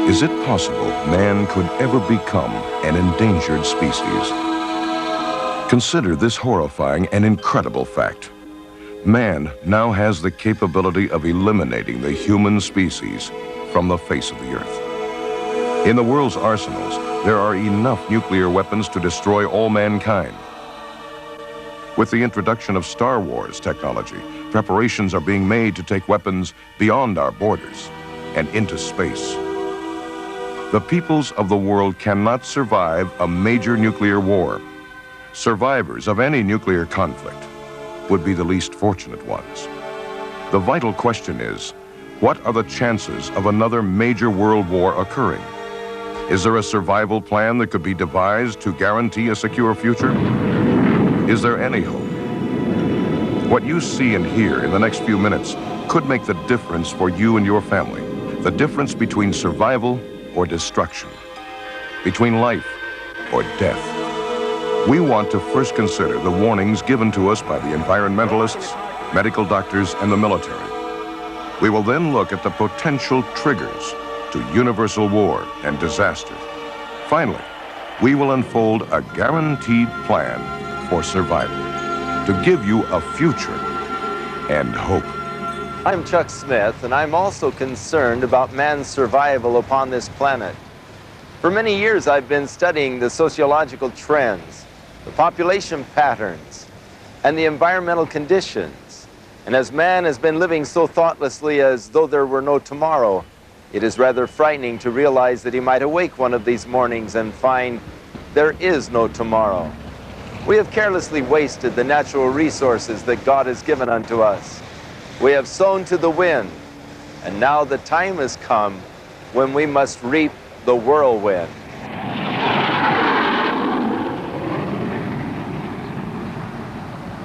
Is it possible man could ever become an endangered species? Consider this horrifying and incredible fact. Man now has the capability of eliminating the human species from the face of the earth. In the world's arsenals, there are enough nuclear weapons to destroy all mankind. With the introduction of Star Wars technology, preparations are being made to take weapons beyond our borders and into space. The peoples of the world cannot survive a major nuclear war. Survivors of any nuclear conflict would be the least fortunate ones. The vital question is, what are the chances of another major world war occurring? Is there a survival plan that could be devised to guarantee a secure future? Is there any hope? What you see and hear in the next few minutes could make the difference for you and your family. The difference between survival or destruction, between life or death. We want to first consider the warnings given to us by the environmentalists, medical doctors, and the military. We will then look at the potential triggers to universal war and disaster. Finally, we will unfold a guaranteed plan for survival, to give you a future and hope. I'm Chuck Smith, and I'm also concerned about man's survival upon this planet. For many years, I've been studying the sociological trends, the population patterns, and the environmental conditions. And as man has been living so thoughtlessly as though there were no tomorrow, it is rather frightening to realize that he might awake one of these mornings and find there is no tomorrow. We have carelessly wasted the natural resources that God has given unto us. We have sown to the wind, and now the time has come when we must reap the whirlwind.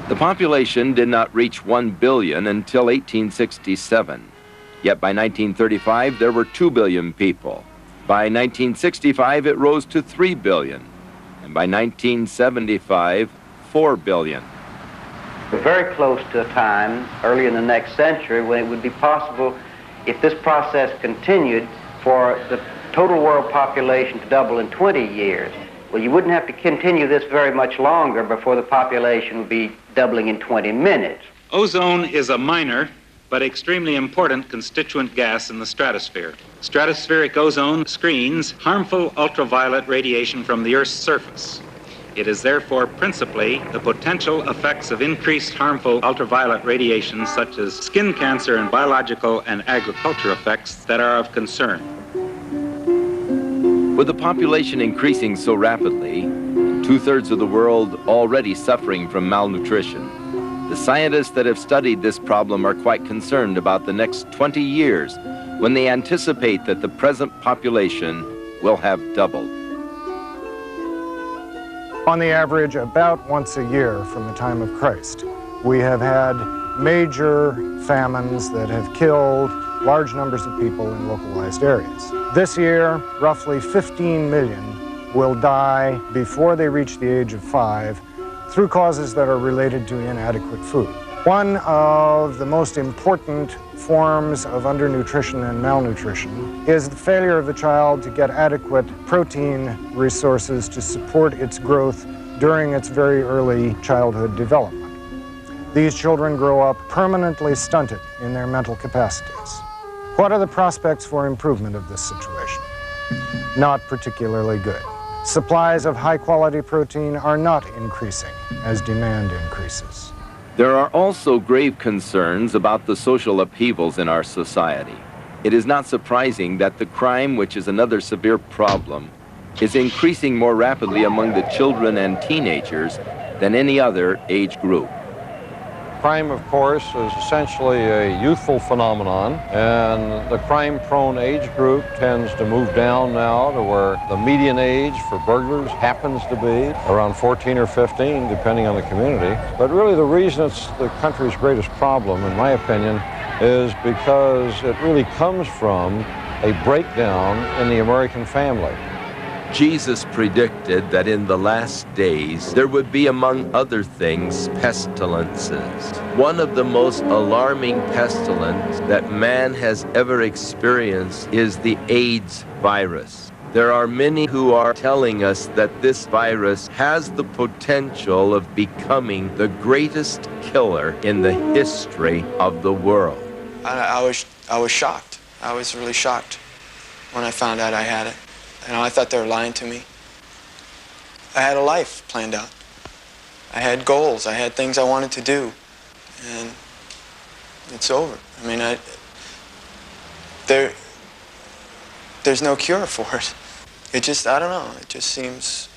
The population did not reach 1 billion until 1867. Yet by 1935, there were 2 billion people. By 1965, it rose to 3 billion. And by 1975, 4 billion. We're very close to a time, early in the next century, when it would be possible, if this process continued, for the total world population to double in 20 years. Well, you wouldn't have to continue this very much longer before the population would be doubling in 20 minutes. Ozone is a minor but extremely important constituent gas in the stratosphere. Stratospheric ozone screens harmful ultraviolet radiation from the Earth's surface. It is therefore principally the potential effects of increased harmful ultraviolet radiation, such as skin cancer and biological and agriculture effects, that are of concern. With the population increasing so rapidly, and 2/3 of the world already suffering from malnutrition, the scientists that have studied this problem are quite concerned about the next 20 years, when they anticipate that the present population will have doubled. On the average, about once a year from the time of Christ, we have had major famines that have killed large numbers of people in localized areas. This year, roughly 15 million will die before they reach the age of 5 through causes that are related to inadequate food. One of the most important forms of undernutrition and malnutrition is the failure of the child to get adequate protein resources to support its growth during its very early childhood development. These children grow up permanently stunted in their mental capacities. What are the prospects for improvement of this situation? Not particularly good. Supplies of high-quality protein are not increasing as demand increases. There are also grave concerns about the social upheavals in our society. It is not surprising that the crime, which is another severe problem, is increasing more rapidly among the children and teenagers than any other age group. Crime, of course, is essentially a youthful phenomenon, and the crime-prone age group tends to move down now to where the median age for burglars happens to be around 14 or 15, depending on the community. But really the reason it's the country's greatest problem, in my opinion, is because it really comes from a breakdown in the American family. Jesus predicted that in the last days there would be, among other things, pestilences. One of the most alarming pestilence that man has ever experienced is the AIDS virus. There are many who are telling us that this virus has the potential of becoming the greatest killer in the history of the world. I was shocked. I was really shocked when I found out I had it. You know, I thought they were lying to me. I had a life planned out. I had goals. I had things I wanted to do. And it's over. I mean, there's no cure for it. It just, I don't know, it just seems,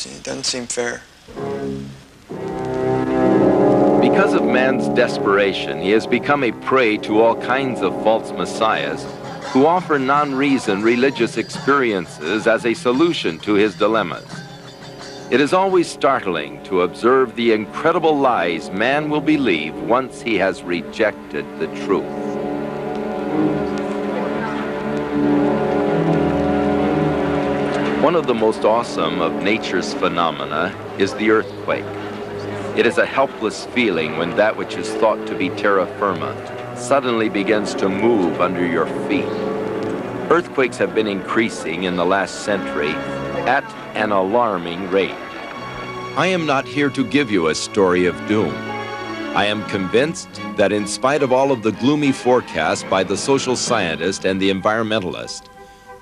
it doesn't seem fair. Because of man's desperation, he has become a prey to all kinds of false messiahs who offer non-reason religious experiences as a solution to his dilemmas. It is always startling to observe the incredible lies man will believe once he has rejected the truth. One of the most awesome of nature's phenomena is the earthquake. It is a helpless feeling when that which is thought to be terra firma suddenly begins to move under your feet. Earthquakes have been increasing in the last century at an alarming rate. I am not here to give you a story of doom. I am convinced that in spite of all of the gloomy forecasts by the social scientist and the environmentalist,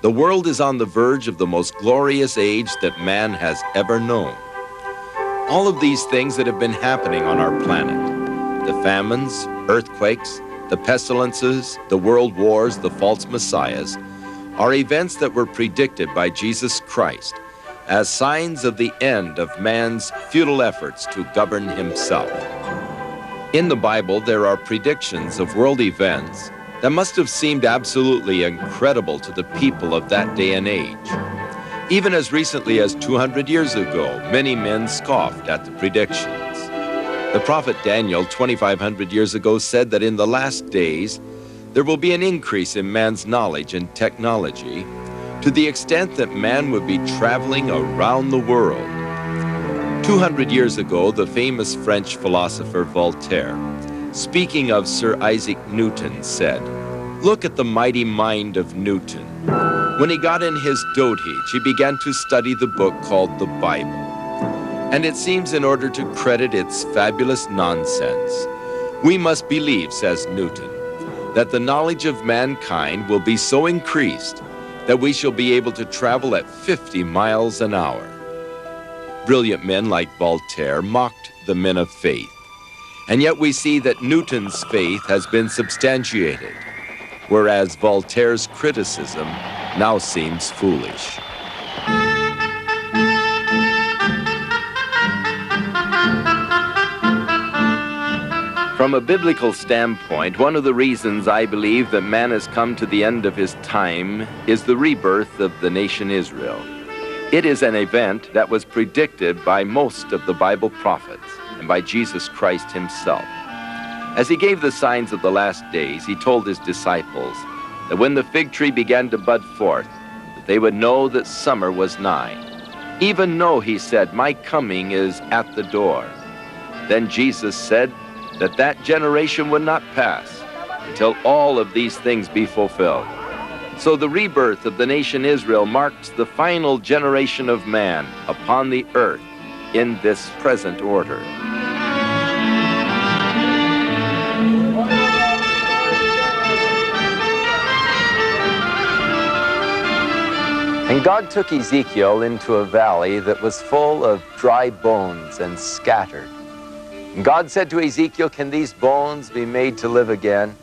the world is on the verge of the most glorious age that man has ever known. All of these things that have been happening on our planet, the famines, earthquakes, the pestilences, the world wars, the false messiahs, are events that were predicted by Jesus Christ as signs of the end of man's futile efforts to govern himself. In the Bible, there are predictions of world events that must have seemed absolutely incredible to the people of that day and age. Even as recently as 200 years ago, many men scoffed at the predictions. The prophet Daniel, 2,500 years ago, said that in the last days, there will be an increase in man's knowledge and technology to the extent that man would be traveling around the world. 200 years ago, the famous French philosopher Voltaire, speaking of Sir Isaac Newton, said, "Look at the mighty mind of Newton. When he got in his dotage, he began to study the book called the Bible. And it seems in order to credit its fabulous nonsense, we must believe, says Newton, that the knowledge of mankind will be so increased that we shall be able to travel at 50 miles an hour." Brilliant men like Voltaire mocked the men of faith. And yet we see that Newton's faith has been substantiated, whereas Voltaire's criticism now seems foolish. From a biblical standpoint, one of the reasons I believe that man has come to the end of his time is the rebirth of the nation Israel. It is an event that was predicted by most of the Bible prophets and by Jesus Christ himself. As he gave the signs of the last days, he told his disciples that when the fig tree began to bud forth, that they would know that summer was nigh. Even know, he said, my coming is at the door. Then Jesus said that that generation would not pass until all of these things be fulfilled. So the rebirth of the nation Israel marks the final generation of man upon the earth in this present order. And God took Ezekiel into a valley that was full of dry bones and scattered. And God said to Ezekiel, "Can these bones be made to live again?"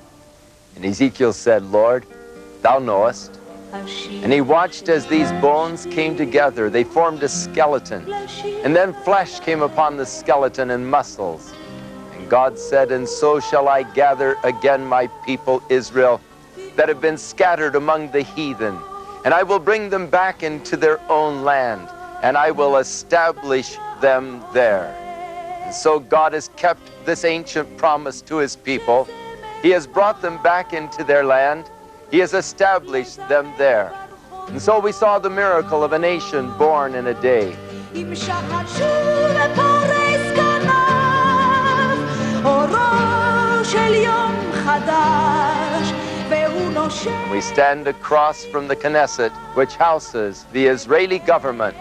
And Ezekiel said, "Lord, thou knowest." And he watched as these bones came together. They formed a skeleton. And then flesh came upon the skeleton and muscles. And God said, "And so shall I gather again my people Israel that have been scattered among the heathen. And I will bring them back into their own land, and I will establish them there." And so God has kept this ancient promise to his people. He has brought them back into their land. He has established them there. And so we saw the miracle of a nation born in a day. עם שחר שוב פורס כנף, אורו של יום חדש, והוא נושם. We stand across from the Knesset, which houses the Israeli government,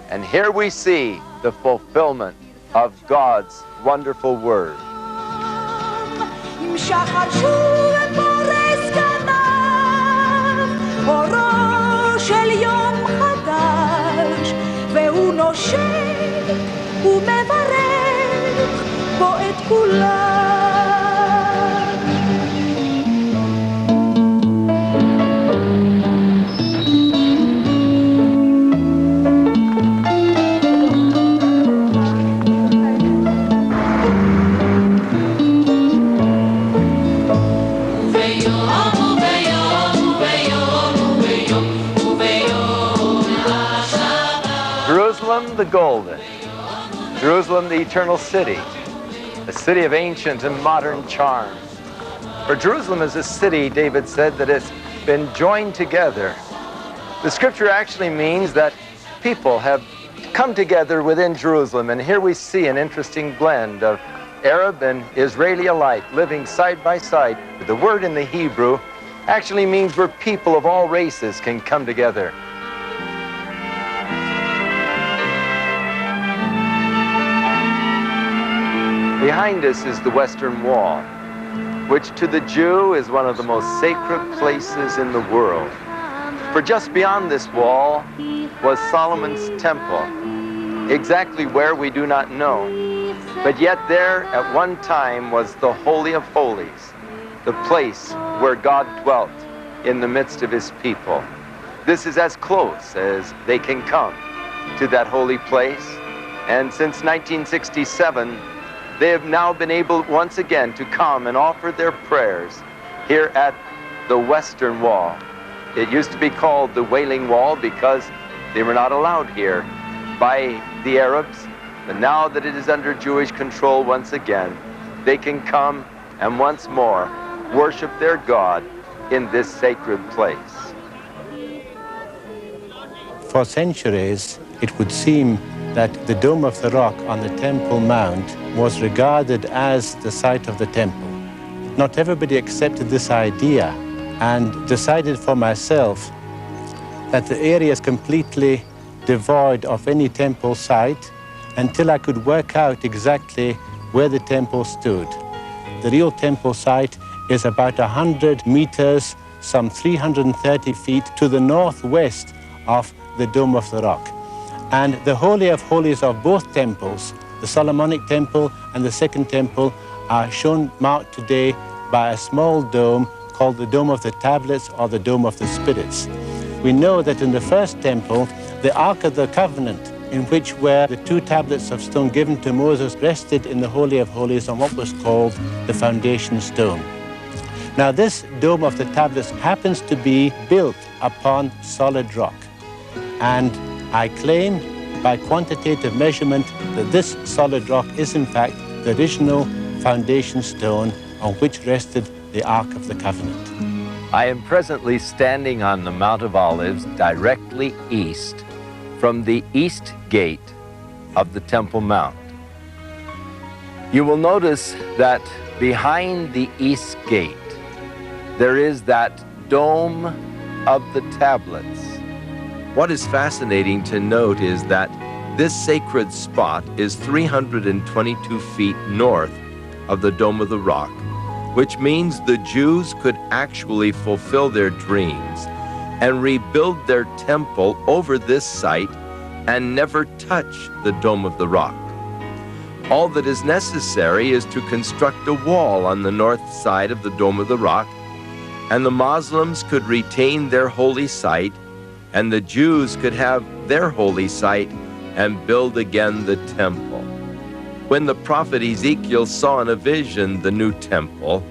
and here we see the fulfillment of God's wonderful word. עם שחר שוב פורס כנף, אורו של יום חדש, והוא נושם ומברך בו את כולם. Jerusalem the golden, Jerusalem the eternal city, a city of ancient and modern charm. For Jerusalem is a city, David said, that has been joined together. The scripture actually means that people have come together within Jerusalem, and here we see an interesting blend of Arab and Israeli alike living side by side. The word in the Hebrew actually means where people of all races can come together. Behind us is the Western Wall, which to the Jew is one of the most sacred places in the world. For just beyond this wall was Solomon's temple. Exactly where we do not know, but yet there at one time was the Holy of Holies, the place where God dwelt in the midst of his people. This is as close as they can come to that holy place, and since 1967, they have now been able once again to come and offer their prayers here at the Western Wall. It used to be called the Wailing Wall because they were not allowed here by the Arabs, but now that it is under Jewish control once again, they can come and once more worship their God in this sacred place. For centuries, it would seem that the Dome of the Rock on the Temple Mount was regarded as the site of the temple. Not everybody accepted this idea, and decided for myself that the area is completely devoid of any temple site until I could work out exactly where the temple stood. The real temple site is about 100 meters, some 330 feet to the northwest of the Dome of the Rock. And the Holy of Holies of both temples, the Solomonic Temple and the Second Temple, are shown marked today by a small dome called the Dome of the Tablets or the Dome of the Spirits. We know that in the first temple, the Ark of the Covenant, in which were the 2 tablets of stone given to Moses, rested in the Holy of Holies on what was called the foundation stone. Now, this Dome of the Tablets happens to be built upon solid rock. And I claim by quantitative measurement that this solid rock is in fact the original foundation stone on which rested the Ark of the Covenant. I am presently standing on the Mount of Olives directly east from the east gate of the Temple Mount. You will notice that behind the east gate there is that Dome of the Tablets. What is fascinating to note is that this sacred spot is 322 feet north of the Dome of the Rock, which means the Jews could actually fulfill their dreams and rebuild their temple over this site and never touch the Dome of the Rock. All that is necessary is to construct a wall on the north side of the Dome of the Rock, and the Muslims could retain their holy site, and the Jews could have their holy site and build again the temple. When the prophet Ezekiel saw in a vision the new temple,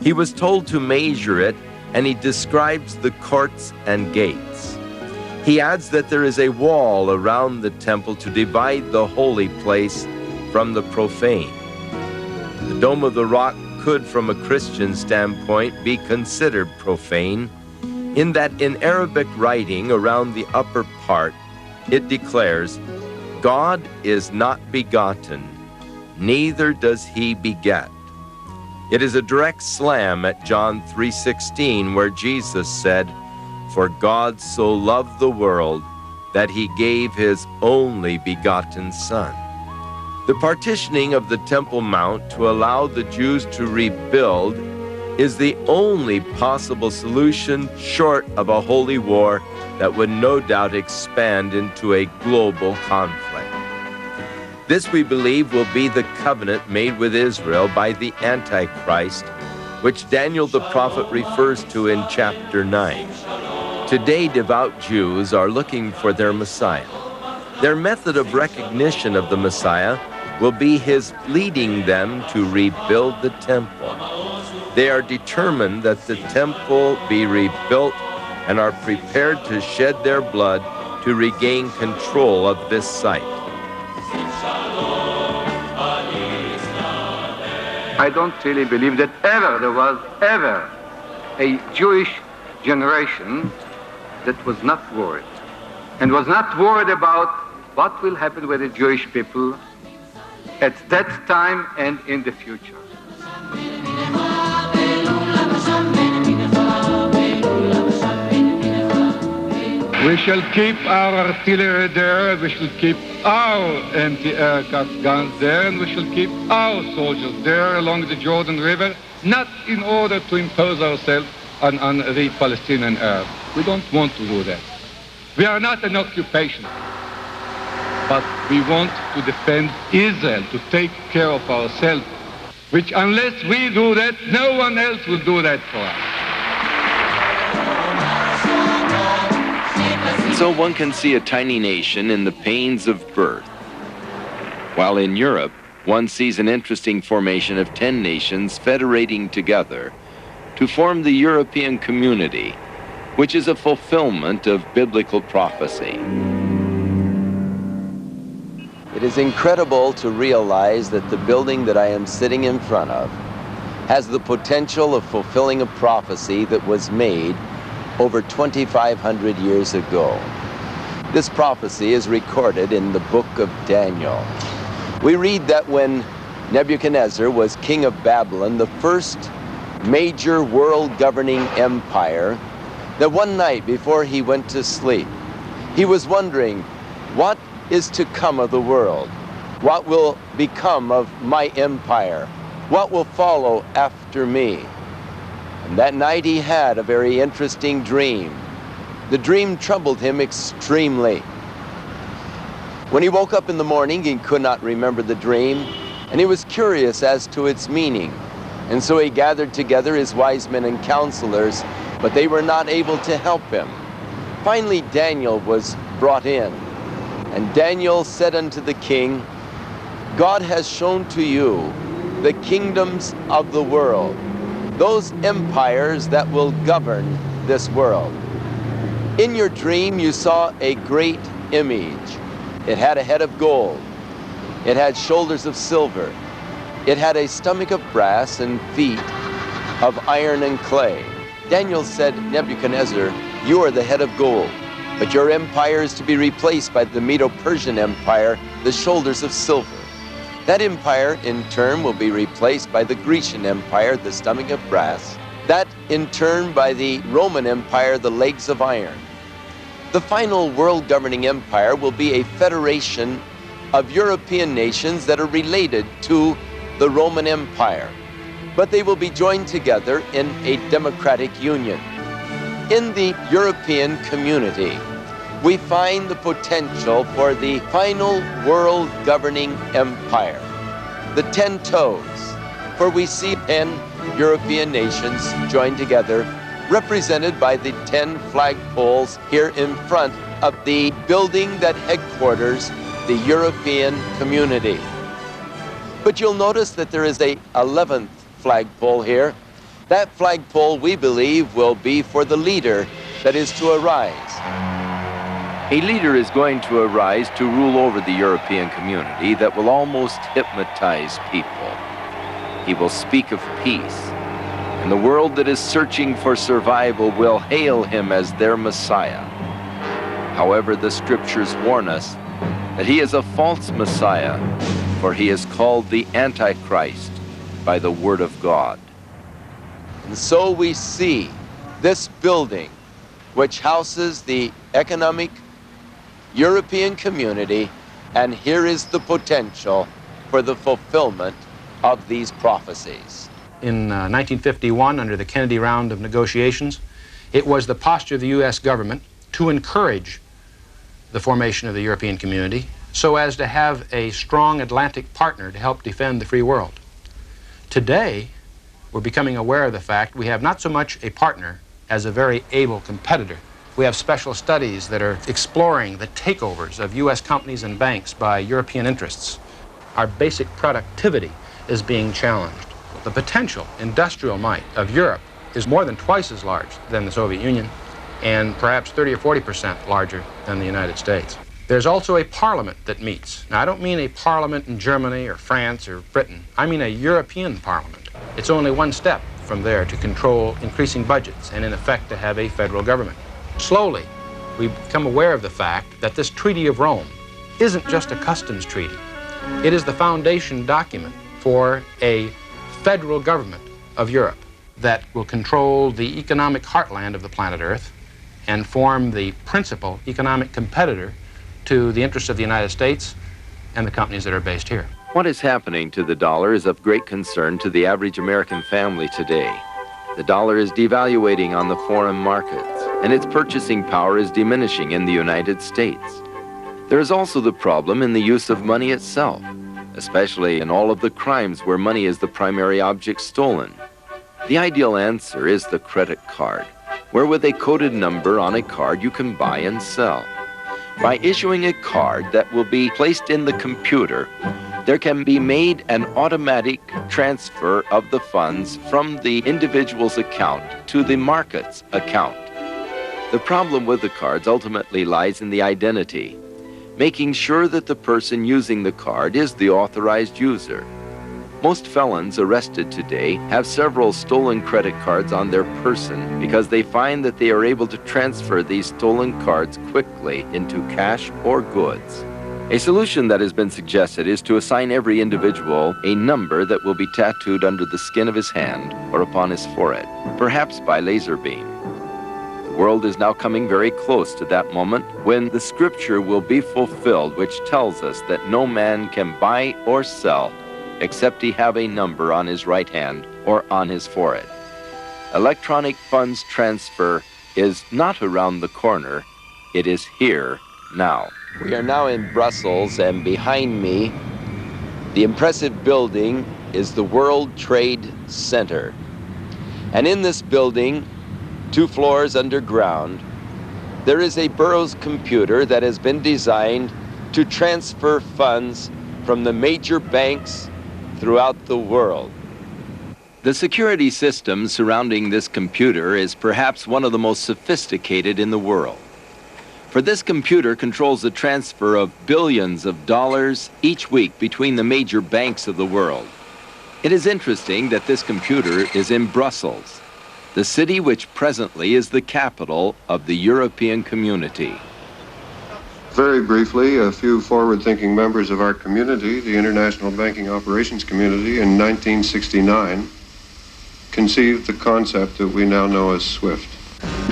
he was told to measure it, and he describes the courts and gates. He adds that there is a wall around the temple to divide the holy place from the profane. The Dome of the Rock could, from a Christian standpoint, be considered profane, in that in Arabic writing around the upper part, it declares, God is not begotten, neither does he beget. It is a direct slam at John 3:16, where Jesus said, for God so loved the world that he gave his only begotten Son. The partitioning of the Temple Mount to allow the Jews to rebuild is the only possible solution short of a holy war that would no doubt expand into a global conflict. This, we believe, will be the covenant made with Israel by the Antichrist, which Daniel the prophet refers to in chapter 9. Today, devout Jews are looking for their Messiah. Their method of recognition of the Messiah will be his leading them to rebuild the temple. They are determined that the temple be rebuilt and are prepared to shed their blood to regain control of this site. I don't really believe that there was ever a Jewish generation that was not worried, and was not worried about what will happen with the Jewish people at that time and in the future. We shall keep our artillery there, we shall keep our anti-aircraft guns there, and we shall keep our soldiers there along the Jordan River, not in order to impose ourselves on the Palestinian Arabs. We don't want to do that. We are not an occupation, but we want to defend Israel, to take care of ourselves, which unless we do that, no one else will do that for us. So one can see a tiny nation in the pains of birth. While in Europe, one sees an interesting formation of 10 nations federating together to form the European Community, which is a fulfillment of biblical prophecy. It is incredible to realize that the building that I am sitting in front of has the potential of fulfilling a prophecy that was made over 2,500 years ago. This prophecy is recorded in the book of Daniel. We read that when Nebuchadnezzar was king of Babylon, the first major world-governing empire, that one night before he went to sleep, he was wondering, what is to come of the world? What will become of my empire? What will follow after me? And that night he had a very interesting dream. The dream troubled him extremely. When he woke up in the morning, he could not remember the dream, and he was curious as to its meaning. And so he gathered together his wise men and counselors, but they were not able to help him. Finally, Daniel was brought in, and Daniel said unto the king, God has shown to you the kingdoms of the world, those empires that will govern this world. In your dream, you saw a great image. It had a head of gold. It had shoulders of silver. It had a stomach of brass and feet of iron and clay. Daniel said, Nebuchadnezzar, you are the head of gold, but your empire is to be replaced by the Medo-Persian Empire, the shoulders of silver. That empire, in turn, will be replaced by the Grecian Empire, the stomach of brass. That, in turn, by the Roman Empire, the legs of iron. The final world-governing empire will be a federation of European nations that are related to the Roman Empire, but they will be joined together in a democratic union. In the European community, we find the potential for the final world-governing empire, the 10 toes, for we see 10 European nations joined together, represented by the 10 flagpoles here in front of the building that headquarters the European community. But you'll notice that there is a 11th flagpole here. That flagpole, we believe, will be for the leader that is to arise. A leader is going to arise to rule over the European community that will almost hypnotize people. He will speak of peace. and the world that is searching for survival will hail him as their Messiah. However, the scriptures warn us that he is a false Messiah, for he is called the Antichrist by the word of God. And so we see this building, which houses the economic European community, and here is the potential for the fulfillment of these prophecies. In 1951, under the Kennedy round of negotiations, it was the posture of the U.S. government to encourage the formation of the European community so as to have a strong Atlantic partner to help defend the free world. Today, we're becoming aware of the fact we have not so much a partner as a very able competitor. We have special studies that are exploring the takeovers of U.S. companies and banks by European interests. Our basic productivity is being challenged. The potential industrial might of Europe is more than twice as large than the Soviet Union, and perhaps 30 or 40% larger than the United States. There's also a parliament that meets. Now, I don't mean a parliament in Germany or France or Britain. I mean a European parliament. It's only one step from there to control increasing budgets and, in effect, to have a federal government. Slowly, we become aware of the fact that this Treaty of Rome isn't just a customs treaty. It is the foundation document for a federal government of Europe that will control the economic heartland of the planet Earth and form the principal economic competitor to the interests of the United States and the companies that are based here. What is happening to the dollar is of great concern to the average American family today. The dollar is devaluating on the foreign markets, and its purchasing power is diminishing in the United States. There is also the problem in the use of money itself, especially in all of the crimes where money is the primary object stolen. The ideal answer is the credit card, where with a coded number on a card you can buy and sell. By issuing a card that will be placed in the computer, there can be made an automatic transfer of the funds from the individual's account to the market's account. The problem with the cards ultimately lies in the identity, making sure that the person using the card is the authorized user. Most felons arrested today have several stolen credit cards on their person because they find that they are able to transfer these stolen cards quickly into cash or goods. A solution that has been suggested is to assign every individual a number that will be tattooed under the skin of his hand or upon his forehead, perhaps by laser beam. The world is now coming very close to that moment when the scripture will be fulfilled, which tells us that no man can buy or sell except he have a number on his right hand or on his forehead. Electronic funds transfer is not around the corner, it is here now. We are now in Brussels, and behind me, the impressive building is the World Trade Center. And in this building, 2 floors underground, there is a Burroughs computer that has been designed to transfer funds from the major banks throughout the world. The security system surrounding this computer is perhaps one of the most sophisticated in the world. For this computer controls the transfer of billions of dollars each week between the major banks of the world. It is interesting that this computer is in Brussels, the city which presently is the capital of the European community. Very briefly, a few forward-thinking members of our community, the International Banking Operations Community, in 1969, conceived the concept that we now know as SWIFT.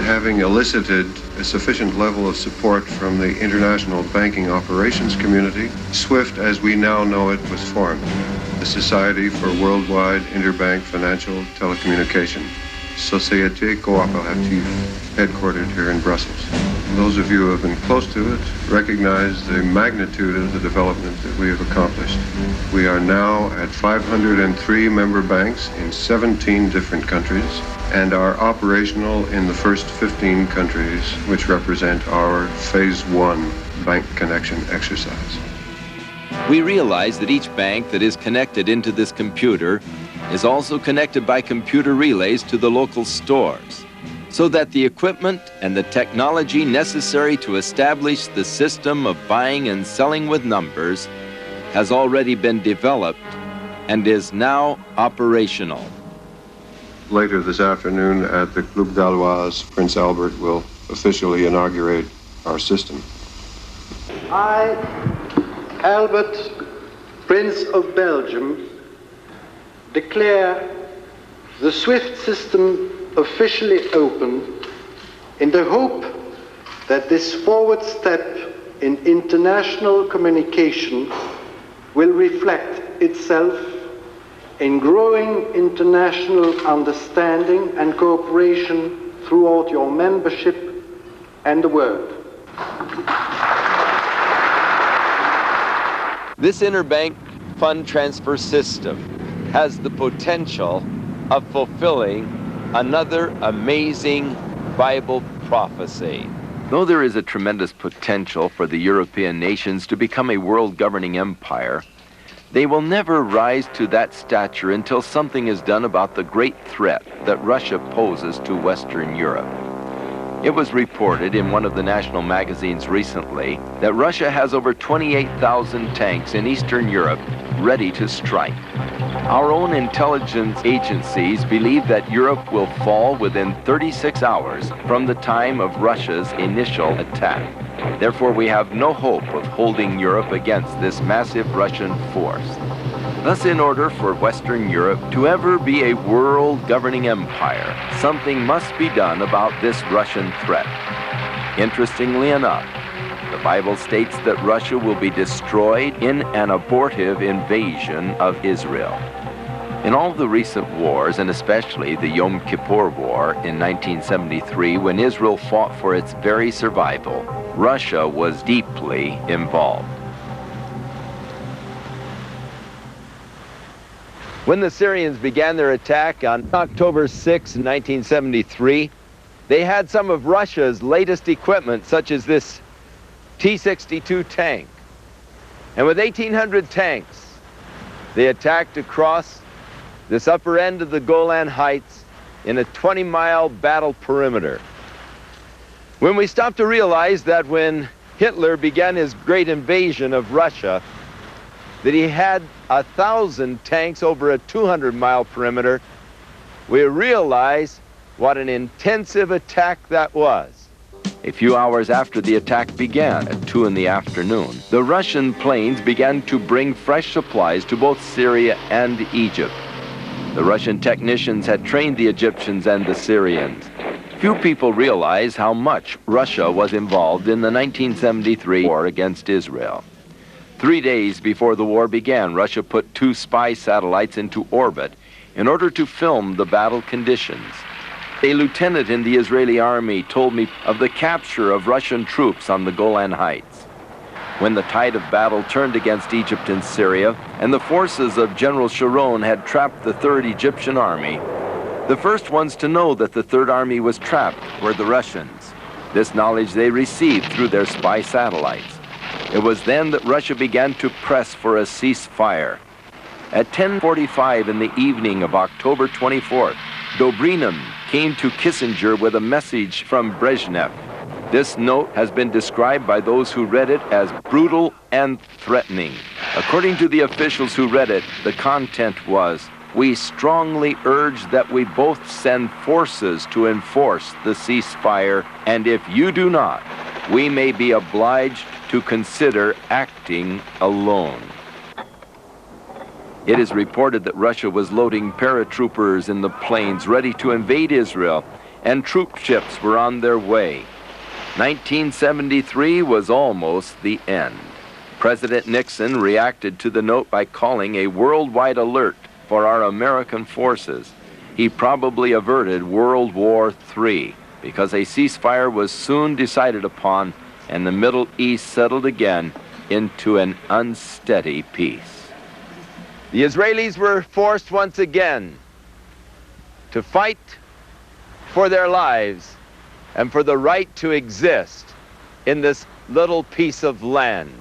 Having elicited a sufficient level of support from the International Banking Operations Community, SWIFT, as we now know it, was formed, the Society for Worldwide Interbank Financial Telecommunication, Société Coopérative, headquartered here in Brussels. Those of you who have been close to it recognize the magnitude of the development that we have accomplished. We are now at 503 member banks in 17 different countries and are operational in the first 15 countries, which represent our Phase 1 bank connection exercise. We realize that each bank that is connected into this computer is also connected by computer relays to the local stores, so that the equipment and the technology necessary to establish the system of buying and selling with numbers has already been developed and is now operational. later this afternoon at the Club Gallois, Prince Albert will officially inaugurate our system. I, Albert, Prince of Belgium, declare the SWIFT system officially open in the hope that this forward step in international communication will reflect itself in growing international understanding and cooperation throughout your membership and the world. This interbank fund transfer system has the potential of fulfilling another amazing Bible prophecy. Though there is a tremendous potential for the European nations to become a world governing empire, they will never rise to that stature until something is done about the great threat that Russia poses to Western Europe. It was reported in one of the national magazines recently that Russia has over 28,000 tanks in Eastern Europe ready to strike. Our own intelligence agencies believe that Europe will fall within 36 hours from the time of Russia's initial attack. Therefore, we have no hope of holding Europe against this massive Russian force. Thus, in order for Western Europe to ever be a world governing empire, something must be done about this Russian threat. Interestingly enough, the Bible states that Russia will be destroyed in an abortive invasion of Israel. In all the recent wars, and especially the Yom Kippur War in 1973, when Israel fought for its very survival, Russia was deeply involved. When the Syrians began their attack on October 6, 1973, they had some of Russia's latest equipment, such as this T-62 tank. And with 1,800 tanks, they attacked across this upper end of the Golan Heights in a 20-mile battle perimeter. When we stopped to realize that when Hitler began his great invasion of Russia, that he had 1,000 tanks over a 200-mile perimeter, we realized what an intensive attack that was. A few hours after the attack began, at 2 in the afternoon, the Russian planes began to bring fresh supplies to both Syria and Egypt. The Russian technicians had trained the Egyptians and the Syrians. Few people realize how much Russia was involved in the 1973 war against Israel. 3 days before the war began, Russia put 2 spy satellites into orbit in order to film the battle conditions. A lieutenant in the Israeli army told me of the capture of Russian troops on the Golan Heights. When the tide of battle turned against Egypt and Syria, and the forces of General Sharon had trapped the 3rd Egyptian Army, the first ones to know that the 3rd Army was trapped were the Russians. This knowledge they received through their spy satellites. It was then that Russia began to press for a ceasefire. At 10:45 in the evening of October 24th, Dobrynin came to Kissinger with a message from Brezhnev. This note has been described by those who read it as brutal and threatening. According to the officials who read it, the content was, "We strongly urge that we both send forces to enforce the ceasefire, and if you do not, we may be obliged to consider acting alone." It is reported that Russia was loading paratroopers in the planes ready to invade Israel, and troop ships were on their way. 1973 was almost the end. President Nixon reacted to the note by calling a worldwide alert for our American forces. He probably averted World War III, because a ceasefire was soon decided upon and the Middle East settled again into an unsteady peace. The Israelis were forced once again to fight for their lives and for the right to exist in this little piece of land.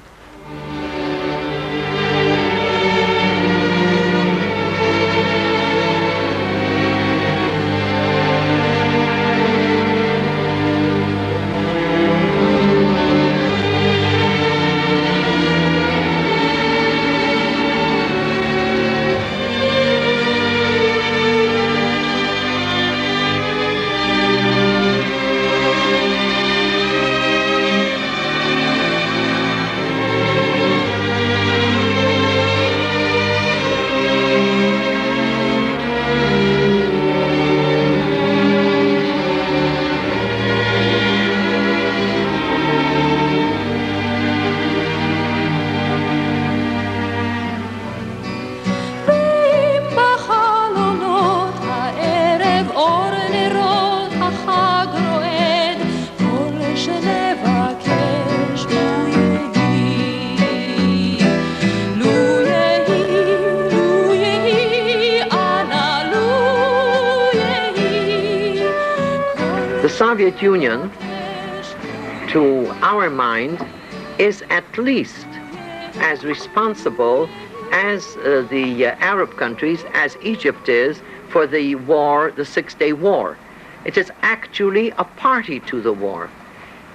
Soviet Union, to our mind, is at least as responsible as the Arab countries, as Egypt is, for the war, the Six-Day War. It is actually a party to the war.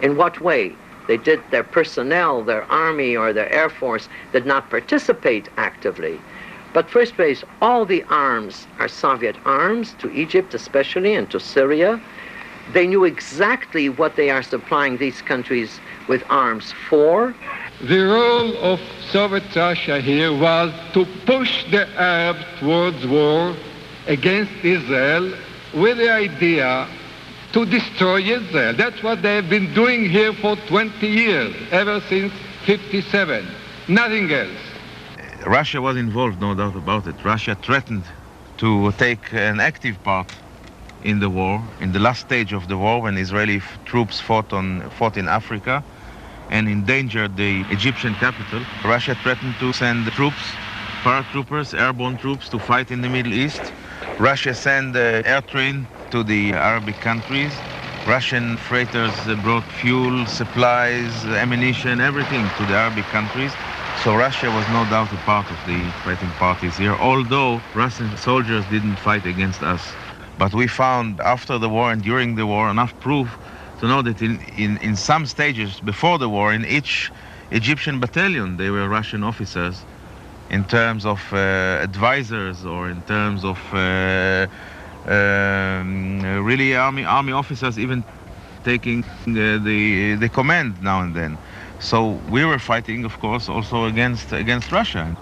In what way? Their personnel, their army or their air force did not participate actively. But first place, all the arms are Soviet arms, to Egypt especially, and to Syria. They knew exactly what they are supplying these countries with arms for. The role of Soviet Russia here was to push the Arabs towards war against Israel with the idea to destroy Israel. That's what they have been doing here for 20 years, ever since 57. Nothing else. Russia was involved, no doubt about it. Russia threatened to take an active part in the war, in the last stage of the war, when Israeli troops fought in Africa and endangered the Egyptian capital. Russia threatened to send troops, paratroopers, airborne troops, to fight in the Middle East. Russia sent air train to the Arabic countries. Russian freighters brought fuel, supplies, ammunition, everything to the Arabic countries. So Russia was no doubt a part of the fighting parties here, although Russian soldiers didn't fight against us. But we found after the war and during the war enough proof to know that in some stages before the war, in each Egyptian battalion, there were Russian officers in terms of advisors or in terms of really army officers even taking the command now and then. So we were fighting, of course, also against Russia.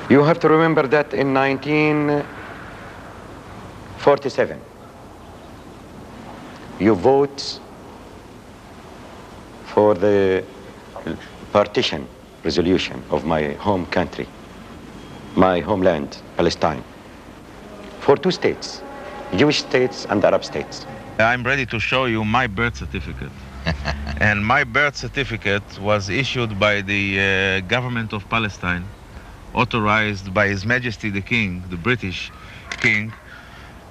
You have to remember that in 1947, you vote for the partition resolution of my home country, my homeland, Palestine, for two states, Jewish states and Arab states. I'm ready to show you my birth certificate. And my birth certificate was issued by the government of Palestine, authorized by His Majesty the King, the British King.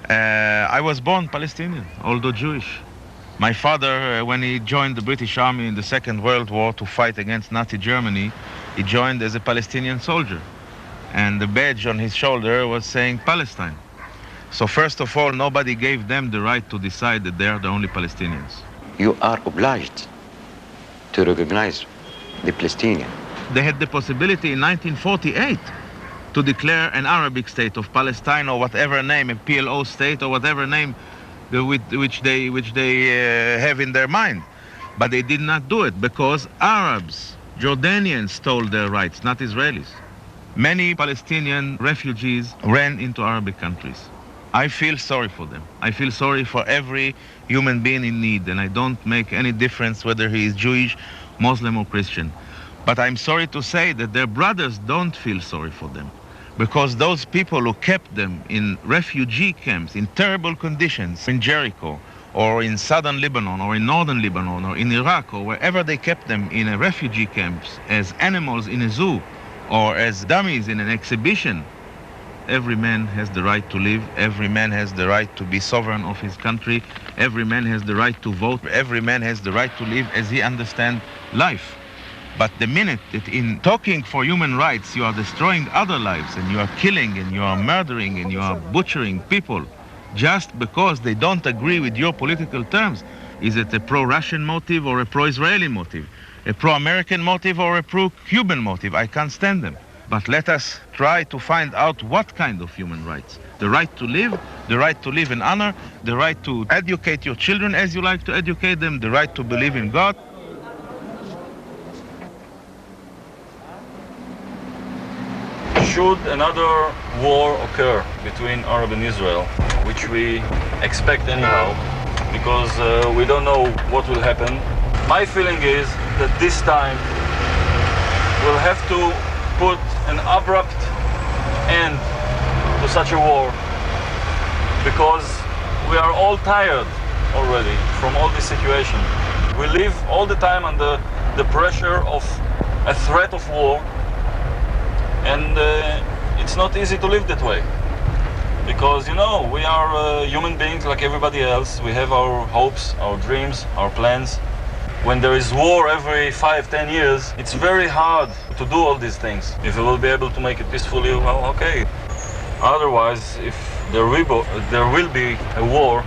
I was born Palestinian, although Jewish. My father, when he joined the British Army in the Second World War to fight against Nazi Germany, he joined as a Palestinian soldier. And the badge on his shoulder was saying Palestine. So first of all, nobody gave them the right to decide that they are the only Palestinians. You are obliged to recognize the Palestinian. They had the possibility in 1948 to declare an Arabic state of Palestine or whatever name, a PLO state or whatever name which they have in their mind. But they did not do it because Arabs, Jordanians stole their rights, not Israelis. Many Palestinian refugees ran into Arabic countries. I feel sorry for them. I feel sorry for every human being in need, and I don't make any difference whether he is Jewish, Muslim or Christian. But I'm sorry to say that their brothers don't feel sorry for them, because those people who kept them in refugee camps in terrible conditions in Jericho or in southern Lebanon or in northern Lebanon or in Iraq or wherever they kept them in a refugee camps as animals in a zoo or as dummies in an exhibition, every man has the right to live, every man has the right to be sovereign of his country, every man has the right to vote, every man has the right to live as he understands life. But the minute that in talking for human rights you are destroying other lives and you are killing and you are murdering and you are butchering people just because they don't agree with your political terms, is it a pro-Russian motive or a pro-Israeli motive? A pro-American motive or a pro-Cuban motive? I can't stand them. But let us try to find out what kind of human rights. The right to live in honor, the right to educate your children as you like to educate them, the right to believe in God. should another war occur between Arab and Israel, which we expect anyhow, because we don't know what will happen, my feeling is that this time we'll have to put an abrupt end to such a war, because we are all tired already from all this situation. We live all the time under the pressure of a threat of war, and it's not easy to live that way. Because, you know, we are human beings like everybody else. We have our hopes, our dreams, our plans. When there is war every 5-10 years, it's very hard to do all these things. If we will be able to make it peacefully, well, okay. Otherwise, if there will be a war,